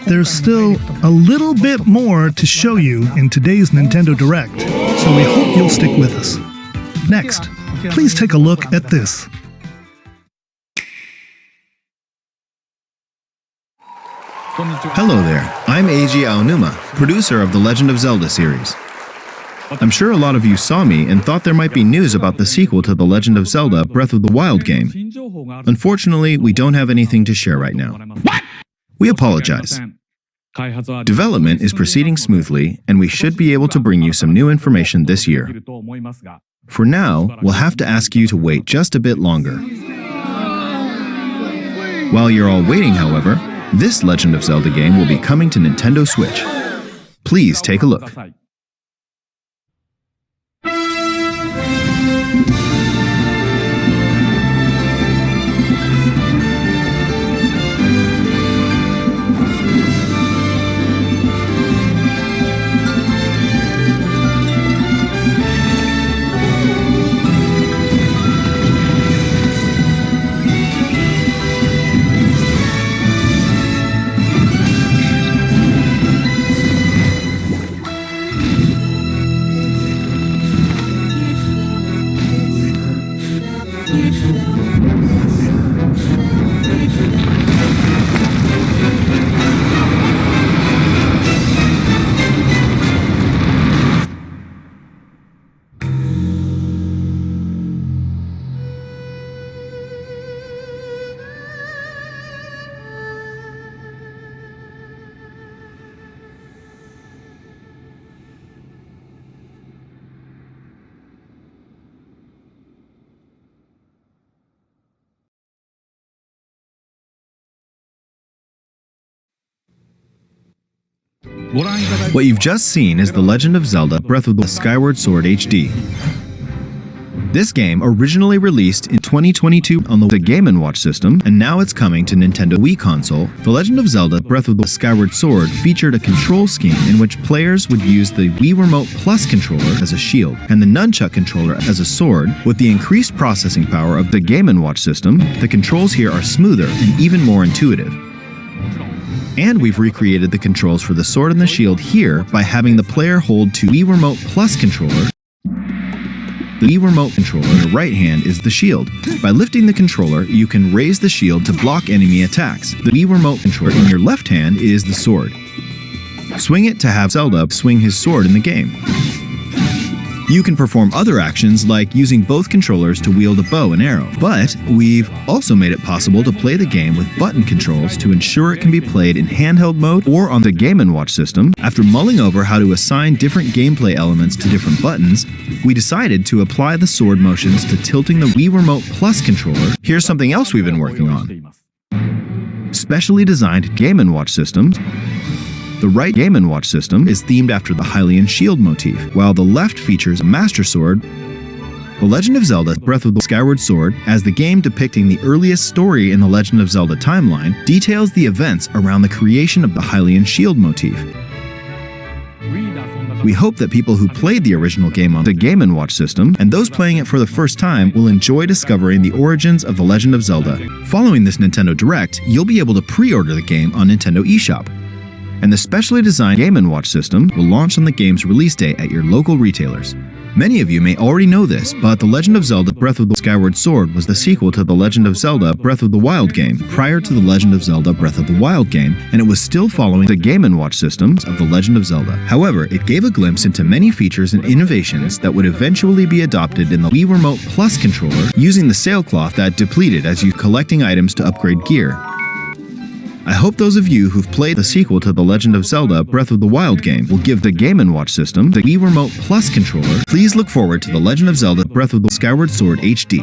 there's still a little bit more to show you in today's Nintendo Direct, so we hope you'll stick with us. Next, please take a look at this. Hello there, I'm Eiji Aonuma, producer of the Legend of Zelda series. I'm sure a lot of you saw me and thought there might be news about the sequel to the Legend of Zelda Breath of the Wild game. Unfortunately, we don't have anything to share right now. What? We apologize. Development is proceeding smoothly, and we should be able to bring you some new information this year. For now, we'll have to ask you to wait just a bit longer. While you're all waiting, however, this Legend of Zelda game will be coming to Nintendo Switch. Please take a look. What you've just seen is The Legend of Zelda Breath of the Skyward Sword HD. This game originally released in 2022 on the Game & Watch system, and now it's coming to Nintendo Wii console. The Legend of Zelda Breath of the Skyward Sword featured a control scheme in which players would use the Wii Remote Plus Controller as a shield, and the Nunchuck controller as a sword. With the increased processing power of the Game & Watch system, the controls here are smoother and even more intuitive. And we've recreated the controls for the sword and the shield here by having the player hold to Wii Remote Plus Controller. The Wii Remote controller in the right hand is the shield. By lifting the controller, you can raise the shield to block enemy attacks. The Wii Remote controller in your left hand is the sword. Swing it to have Zelda swing his sword in the game. You can perform other actions like using both controllers to wield a bow and arrow, but we've also made it possible to play the game with button controls to ensure it can be played in handheld mode or on the Game & Watch system. After mulling over how to assign different gameplay elements to different buttons, we decided to apply the sword motions to tilting the Wii Remote Plus controller. Here's something else we've been working on. Specially designed Game & Watch systems. The right Game & Watch system is themed after the Hylian shield motif, while the left features a Master Sword. The Legend of Zelda Breath of the Skyward Sword, as the game depicting the earliest story in the Legend of Zelda timeline, details the events around the creation of the Hylian shield motif. We hope that people who played the original game on the Game & Watch system, and those playing it for the first time, will enjoy discovering the origins of the Legend of Zelda. Following this Nintendo Direct, you'll be able to pre-order the game on Nintendo eShop. And the specially designed Game & Watch system will launch on the game's release date at your local retailers. Many of you may already know this, but The Legend of Zelda Breath of the Skyward Sword was the sequel to The Legend of Zelda Breath of the Wild game prior to The Legend of Zelda Breath of the Wild game, and it was still following the Game & Watch systems of The Legend of Zelda. However, it gave a glimpse into many features and innovations that would eventually be adopted in the Wii Remote Plus controller, using the sailcloth that depleted as you collecting items to upgrade gear. I hope those of you who've played the sequel to The Legend of Zelda Breath of the Wild game will give the Game & Watch system the Wii Remote Plus controller. Please look forward to The Legend of Zelda Breath of the Skyward Sword HD.